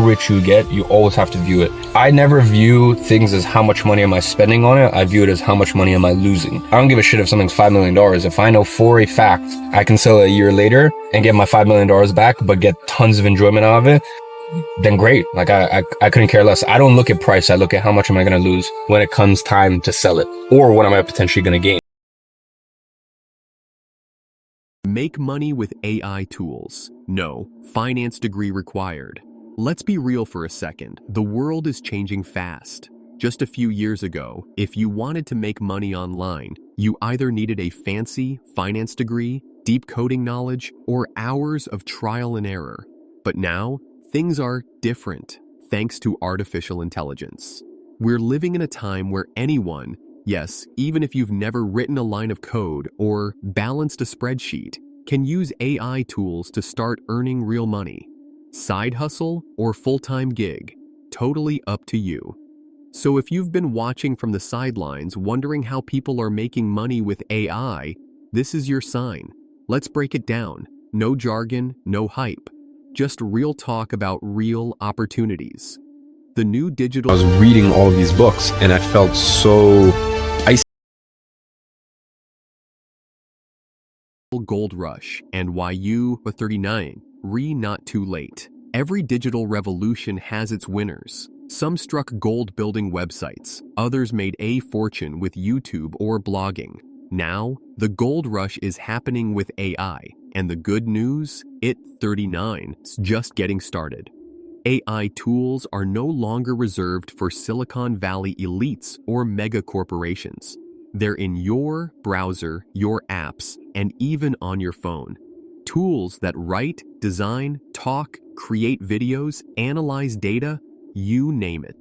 rich you get, you always have to view it. I never view things as how much money am I spending on it. I view it as how much money am I losing. I don't give a shit if something's $5 million. If I know for a fact I can sell it a year later and get my $5 million back, but get tons of enjoyment out of it, then great. Like I couldn't care less. I don't look at price. I look at how much am I going to lose when it comes time to sell it, or what am I potentially going to gain. Make money with AI tools. No, finance degree required. Let's be real for a second. The world is changing fast. Just a few years ago, if you wanted to make money online, you either needed a fancy finance degree, deep coding knowledge, or hours of trial and error. But now, things are different, thanks to artificial intelligence. We're living in a time where anyone, yes, even if you've never written a line of code or balanced a spreadsheet, can use AI tools to start earning real money. Side hustle or full-time gig, totally up to you. So if you've been watching from the sidelines wondering how people are making money with AI, this is your sign. Let's break it down. No jargon, no hype. Just real talk about real opportunities. The new digital... I was reading all these books and I felt so... Gold rush and why you, 39, not too late. Every digital revolution has its winners. Some struck gold building websites, others made a fortune with YouTube or blogging. Now, the gold rush is happening with AI, and the good news, 39 is just getting started. AI tools are no longer reserved for Silicon Valley elites or mega corporations. They're in your browser, your apps, and even on your phone. Tools that write, design, talk, create videos, analyze data, you name it.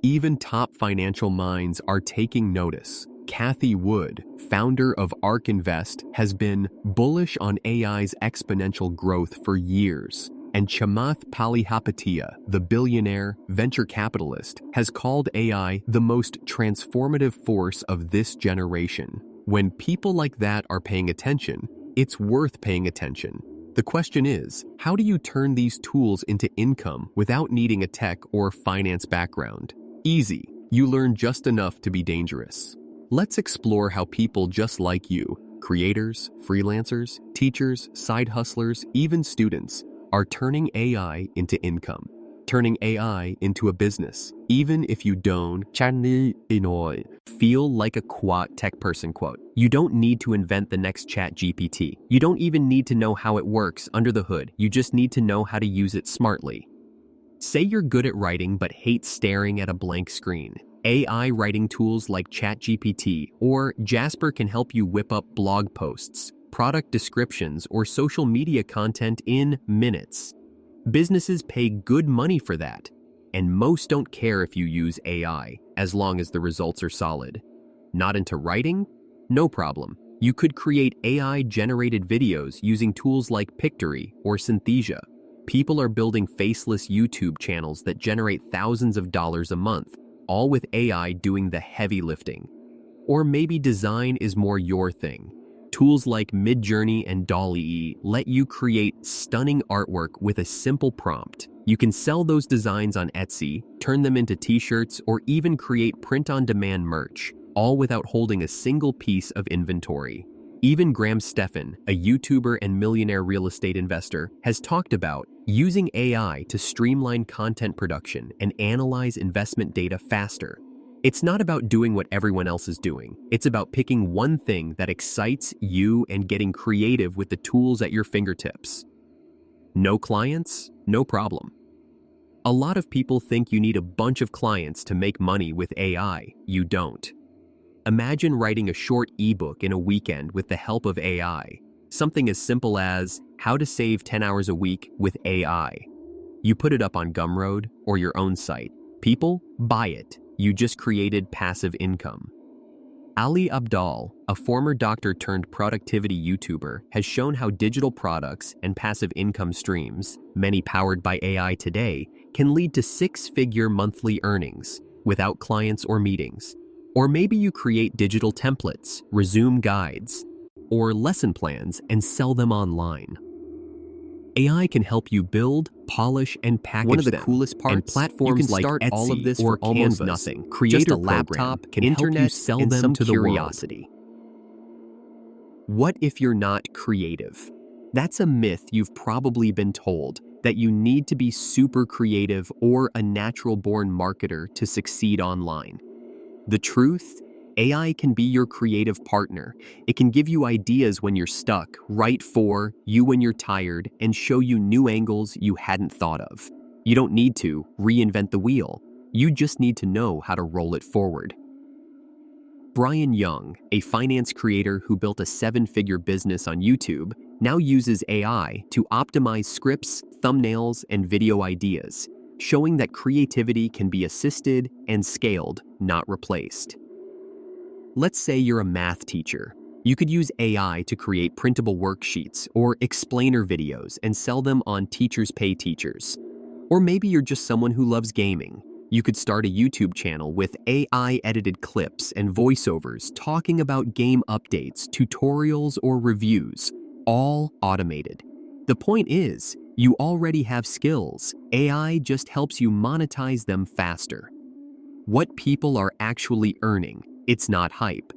Even top financial minds are taking notice. Cathie Wood, founder of ARK Invest, has been bullish on AI's exponential growth for years. And Chamath Palihapitiya, the billionaire venture capitalist, has called AI the most transformative force of this generation. When people like that are paying attention, it's worth paying attention. The question is, how do you turn these tools into income without needing a tech or finance background? Easy. You learn just enough to be dangerous. Let's explore how people just like you, creators, freelancers, teachers, side hustlers, even students, are turning AI into income, turning AI into a business, even if you don't feel like a quote tech person quote. You don't need to invent the next chat GPT. You don't even need to know how it works under the hood. You just need to know how to use it smartly. Say you're good at writing but hate staring at a blank screen. AI writing tools like ChatGPT or Jasper can help you whip up blog posts, product descriptions, or social media content in minutes. Businesses pay good money for that, and most don't care if you use AI, as long as the results are solid. Not into writing? No problem. You could create AI-generated videos using tools like Pictory or Synthesia. People are building faceless YouTube channels that generate thousands of dollars a month, all with AI doing the heavy lifting. Or maybe design is more your thing. Tools like Midjourney and DALL-E let you create stunning artwork with a simple prompt. You can sell those designs on Etsy, turn them into t-shirts, or even create print-on-demand merch, all without holding a single piece of inventory. Even Graham Stephan, a YouTuber and millionaire real estate investor, has talked about using AI to streamline content production and analyze investment data faster. It's not about doing what everyone else is doing. It's about picking one thing that excites you and getting creative with the tools at your fingertips. No clients? No problem. A lot of people think you need a bunch of clients to make money with AI. You don't. Imagine writing a short ebook in a weekend with the help of AI. Something as simple as how to save 10 hours a week with AI. You put it up on Gumroad or your own site. People buy it. You just created passive income. Ali Abdal, a former doctor turned productivity YouTuber, has shown how digital products and passive income streams, many powered by AI today, can lead to six-figure monthly earnings without clients or meetings. Or maybe you create digital templates, resume guides, or lesson plans and sell them online. AI can help you build, polish, and package One of the them. coolest parts, And platforms you can like start Etsy all of this or for almost Canvas, nothing. Creator Just a Program laptop, can help you internet, sell and them some to the world. curiosity. What if you're not creative? That's a myth you've probably been told, that you need to be super creative or a natural-born marketer to succeed online. The truth? AI can be your creative partner. It can give you ideas when you're stuck, write for you when you're tired, and show you new angles you hadn't thought of. You don't need to reinvent the wheel. You just need to know how to roll it forward. Brian Young, a finance creator who built a 7-figure business on YouTube, now uses AI to optimize scripts, thumbnails, and video ideas, showing that creativity can be assisted and scaled, not replaced. Let's say you're a math teacher. You could use AI to create printable worksheets or explainer videos and sell them on Teachers Pay Teachers. Or maybe you're just someone who loves gaming. You could start a YouTube channel with AI-edited clips and voiceovers talking about game updates, tutorials, or reviews, all automated. The point is, you already have skills. AI just helps you monetize them faster. What people are actually earning, it's not hype.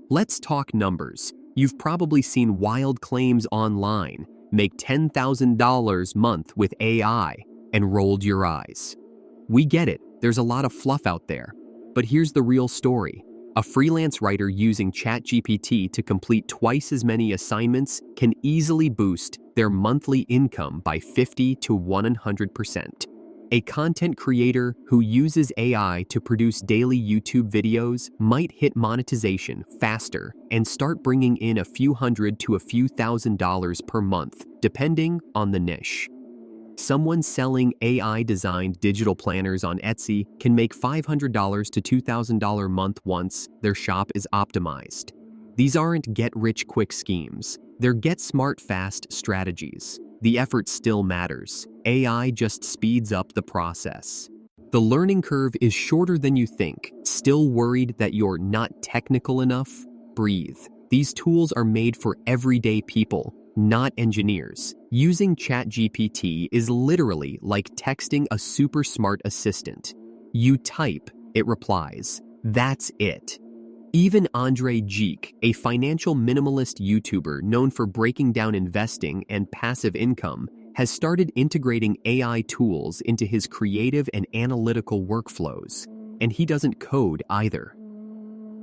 Let's talk numbers. You've probably seen wild claims online, make $10,000 a month with AI, and rolled your eyes. We get it, there's a lot of fluff out there. But here's the real story. A freelance writer using ChatGPT to complete twice as many assignments can easily boost their monthly income by 50 to 100%. A content creator who uses AI to produce daily YouTube videos might hit monetization faster and start bringing in a few hundred to a few $1,000s per month, depending on the niche. Someone selling AI-designed digital planners on Etsy can make $500 to $2,000 a month once their shop is optimized. These aren't get-rich-quick schemes. They're get-smart-fast strategies. The effort still matters. AI just speeds up the process. The learning curve is shorter than you think. Still worried that you're not technical enough? Breathe. These tools are made for everyday people, not engineers. Using ChatGPT is literally like texting a super smart assistant. You type, it replies. That's it. Even Andre Geek, a financial minimalist YouTuber known for breaking down investing and passive income, has started integrating AI tools into his creative and analytical workflows. And he doesn't code either.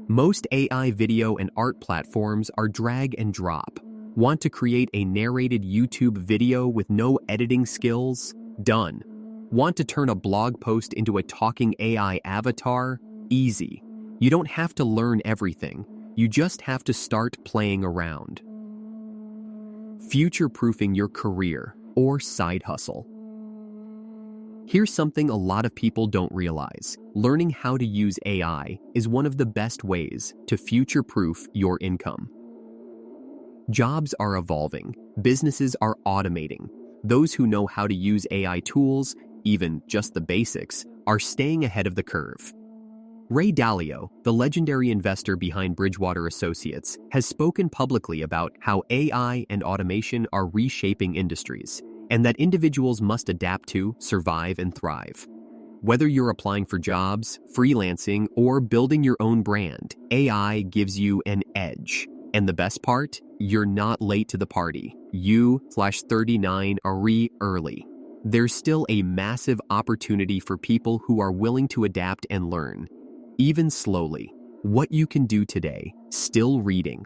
Most AI video and art platforms are drag and drop. Want to create a narrated YouTube video with no editing skills? Done. Want to turn a blog post into a talking AI avatar? Easy. You don't have to learn everything. You just have to start playing around. Future-proofing your career or side hustle. Here's something a lot of people don't realize. Learning how to use AI is one of the best ways to future-proof your income. Jobs are evolving. Businesses are automating. Those who know how to use AI tools, even just the basics, are staying ahead of the curve. Ray Dalio, the legendary investor behind Bridgewater Associates, has spoken publicly about how AI and automation are reshaping industries, and that individuals must adapt to survive and thrive. Whether you're applying for jobs, freelancing, or building your own brand, AI gives you an edge. And the best part? You're not late to the party. You/39 are early. There's still a massive opportunity for people who are willing to adapt and learn. Even slowly, what you can do today, still reading.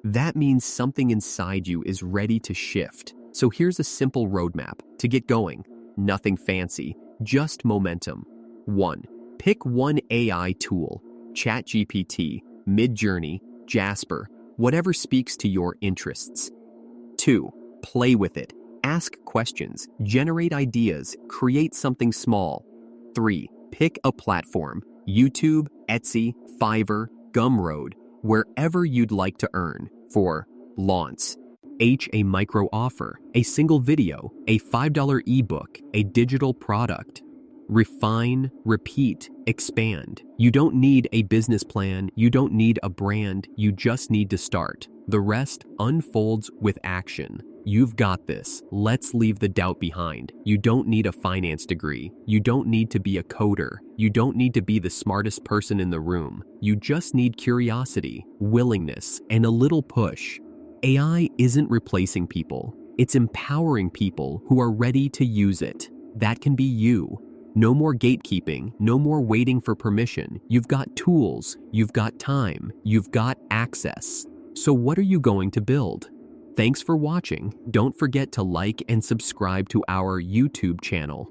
That means something inside you is ready to shift. So here's a simple roadmap to get going. Nothing fancy, just momentum. 1. Pick one AI tool, ChatGPT, Midjourney, Jasper, whatever speaks to your interests. 2. Play with it. Ask questions, generate ideas, create something small. 3. Pick a platform, YouTube, Etsy, Fiverr, Gumroad, wherever you'd like to earn. 4. Launch. A micro offer, a single video, a $5 ebook, a digital product. Refine, repeat, expand. You don't need a business plan, you don't need a brand, you just need to start. The rest unfolds with action. You've got this. Let's leave the doubt behind. You don't need a finance degree. You don't need to be a coder. You don't need to be the smartest person in the room. You just need curiosity, willingness, and a little push. AI isn't replacing people. It's empowering people who are ready to use it. That can be you. No more gatekeeping, no more waiting for permission. You've got tools, you've got time, you've got access. So what are you going to build? Thanks for watching. Don't forget to like and subscribe to our YouTube channel.